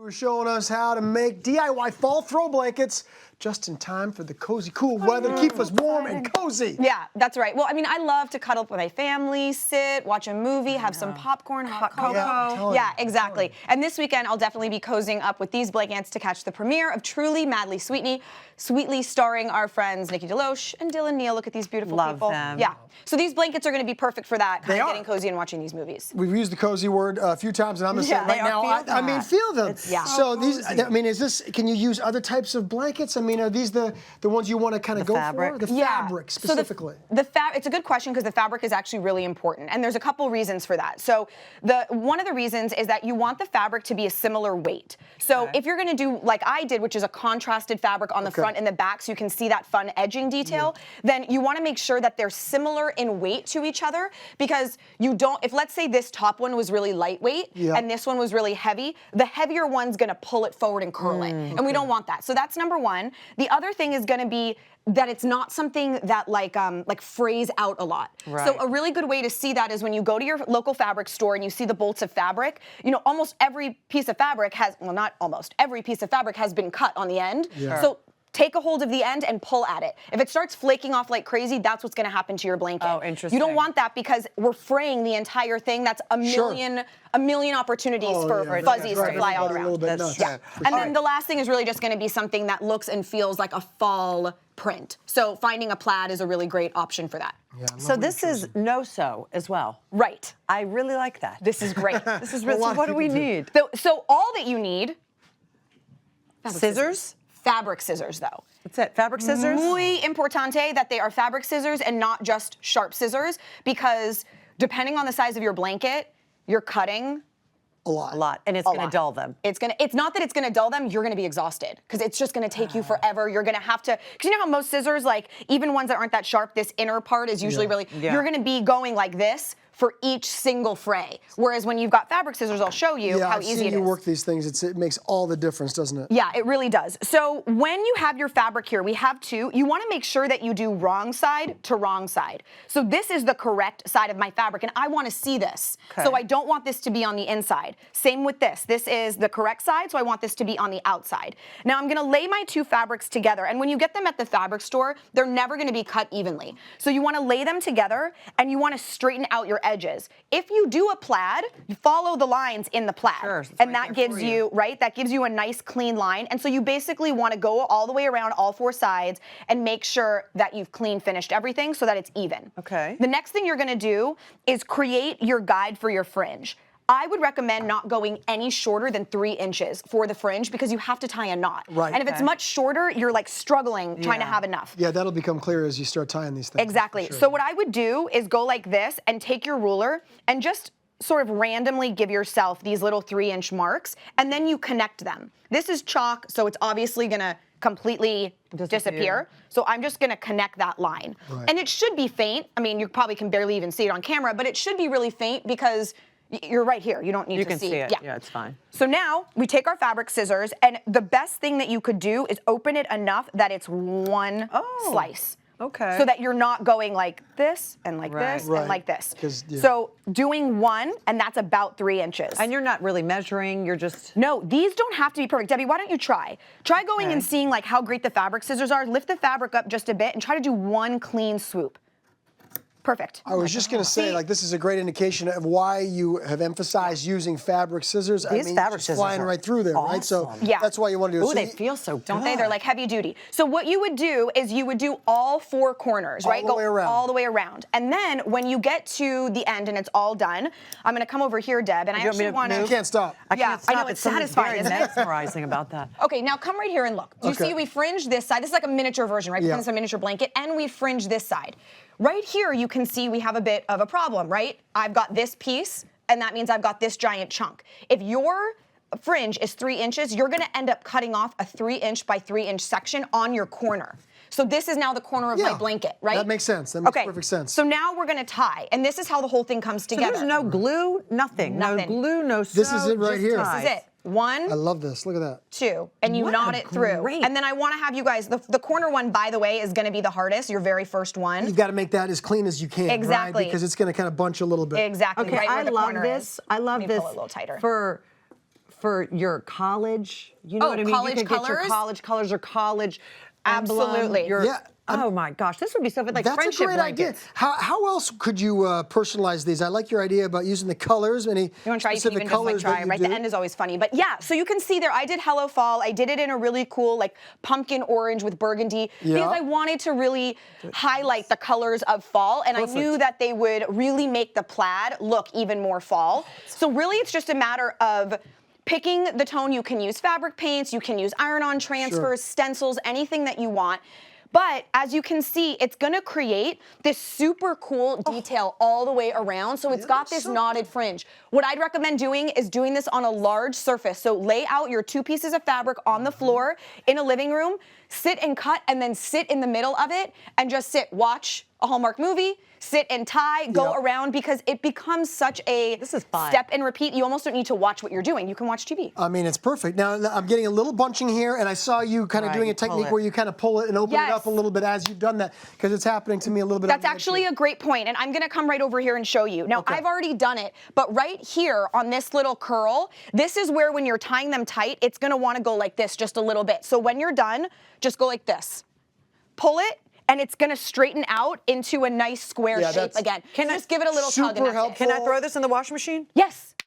Who's showing us how to make DIY fall throw blankets just in time for the cozy, cool weather to keep us warm and cozy. Yeah, that's right. Well, I mean, I love to cuddle up with my family, sit, watch a movie, have some popcorn, hot cocoa. Yeah, Exactly. And this weekend, I'll definitely be cozying up with these blankets to catch the premiere of Truly, Madly, Sweetly, starring our friends Nikki DeLoach and Dylan Neal. Look at these beautiful people. Them. Yeah. So these blankets are going to be perfect for that, They are. getting cozy and watching these movies. We've used the cozy word a few times, and I'm going to say right now, I mean, feel them. Yeah. So these, I mean, is this? Can you use other types of blankets? I mean, are these the ones you want to kind of go for? The fabric specifically. So it's a good question because the fabric is actually really important, and there's a couple reasons for that. So one of the reasons is that you want the fabric to be a similar weight. So if you're going to do like I did, which is a contrasted fabric on the front and the back, so you can see that fun edging detail, then you want to make sure that they're similar in weight to each other, because you don't. If let's say this top one was really lightweight and this one was really heavy, the heavier one's going to pull it forward and curl it, and we don't want that. So that's number one. The other thing is going to be that it's not something that like frays out a lot. Right. So a really good way to see that is when you go to your local fabric store and you see the bolts of fabric. You know, almost every piece of fabric has, well, not almost, every piece of fabric has been cut on the end. Yeah. So take a hold of the end and pull at it. If it starts flaking off like crazy, that's what's going to happen to your blanket. Oh, interesting. You don't want that because we're fraying the entire thing. That's a million opportunities for fuzzies to fly all around. That's yeah. And then the last thing is really just going to be something that looks and feels like a fall print. So finding a plaid is a really great option for that. Yeah, so this is no-sew as well. Right. I really like that. This is great. This is really, so what do we need? So all that you need, scissors? Fabric scissors, though. What's that? Fabric scissors? Muy importante that they are fabric scissors and not just sharp scissors, because depending on the size of your blanket, you're cutting a lot. And it's going to dull them. It's not that it's going to dull them, you're going to be exhausted because it's just going to take you forever. You're going to have to, because you know how most scissors, like even ones that aren't that sharp, this inner part is usually really, you're going to be going like this for each single fray. Whereas when you've got fabric scissors, I'll show you how easy it is. Yeah, I've seen you work these things. It makes all the difference, doesn't it? Yeah, it really does. So when you have your fabric here, we have two. You want to make sure that you do wrong side to wrong side. So this is the correct side of my fabric, and I want to see this. Okay. So I don't want this to be on the inside. Same with this. This is the correct side, so I want this to be on the outside. Now I'm going to lay my two fabrics together, and when you get them at the fabric store, they're never going to be cut evenly. So you want to lay them together, and you want to straighten out your edges. If you do a plaid, you follow the lines in the plaid, and that gives you, that gives you a nice clean line. And so you basically want to go all the way around all four sides and make sure that you've clean finished everything so that it's even. Okay. The next thing you're going to do is create your guide for your fringe. I would recommend not going any shorter than 3 inches for the fringe because you have to tie a knot. Right. And if it's much shorter, you're like struggling trying to have enough. Yeah, that'll become clear as you start tying these things. Exactly. So what I would do is go like this and take your ruler and just sort of randomly give yourself these little 3-inch marks, and then you connect them. This is chalk, so it's obviously going to completely disappear. So I'm just going to connect that line. Right. And it should be faint. I mean, you probably can barely even see it on camera, but it should be really faint because you're right here. You don't need to see. You can see it. Yeah, it's fine. So now we take our fabric scissors, and the best thing that you could do is open it enough that it's one slice. Okay. So that you're not going like this and like this and like this. So doing one, and that's about 3 inches. And you're not really measuring, you're just... No, these don't have to be perfect. Debbie, why don't you try? Try going and seeing like how great the fabric scissors are. Lift the fabric up just a bit and try to do one clean swoop. Perfect. I was just going to say, like, this is a great indication of why you have emphasized using fabric scissors. These fabric scissors flying right through there, right? So that's why you want to do it. Ooh, they feel so good. Don't they? They're like heavy duty. So what you would do is you would do all 4 corners, right? All the way around. All the way around. And then when you get to the end and it's all done, I'm going to come over here, Deb, and I actually want to... You can't stop. I can't stop. I know, it's satisfying, very mesmerizing about that. Okay, now come right here and look. Do you see we fringe this side? This is like a miniature version, right? Because it's a miniature blanket, and we fringe this side. Right here, you can see we have a bit of a problem, right? I've got this piece, and that means I've got this giant chunk. If your fringe is 3 inches, you're going to end up cutting off a 3-inch by 3-inch section on your corner. So this is now the corner of my blanket, right? That makes sense. That makes perfect sense. So now we're going to tie, and this is how the whole thing comes together. So there's no glue, nothing. No glue, no sew. This is it right here. This is it. 1. I love this. Look at that. 2, and you knot it through. And then I want to have you guys, the corner one, by the way, is going to be the hardest, your very first one. You've got to make that as clean as you can, exactly. right? Because it's going to kind of bunch a little bit. Exactly. Okay, right I where the love corner this. is. I love Let me this pull it a little tighter. for your college. You know Oh, what I mean? college You could get your colors? college colors or college emblem, Absolutely. your- Yeah, Oh my gosh, this would be so good, like That's friendship a great blankets. idea. How else could you personalize these? I like your idea about using the colors. Any You want to try? You can specific even just like colors try. that you Right, do? the end is always funny, but yeah. So you can see there. I did Hello Fall. I did it in a really cool like pumpkin orange with burgundy because I wanted to really highlight the colors of fall, and I knew that they would really make the plaid look even more fall. So really, it's just a matter of picking the tone. You can use fabric paints. You can use iron-on transfers, stencils, anything that you want. But as you can see, it's gonna create this super cool detail all the way around. So it's got this knotted fringe. What I'd recommend doing is doing this on a large surface. So lay out your 2 pieces of fabric on the floor in a living room, sit and cut, and then sit in the middle of it and just sit, watch a Hallmark movie, sit and tie, go around, because it becomes such a step and repeat. You almost don't need to watch what you're doing. You can watch TV. I mean, it's perfect. Now, I'm getting a little bunching here, and I saw you kind of doing a technique where you kind of pull it and open it up a little bit as you've done that, because it's happening to me a little bit. That's actually a great point, and I'm gonna come right over here and show you. Now, I've already done it, but right here on this little curl, this is where when you're tying them tight, it's gonna wanna go like this just a little bit. So when you're done, just go like this. Pull it, and it's gonna straighten out into a nice square shape again. Can I just give it a little tug? And that's it. Can I throw this in the washing machine? Yes.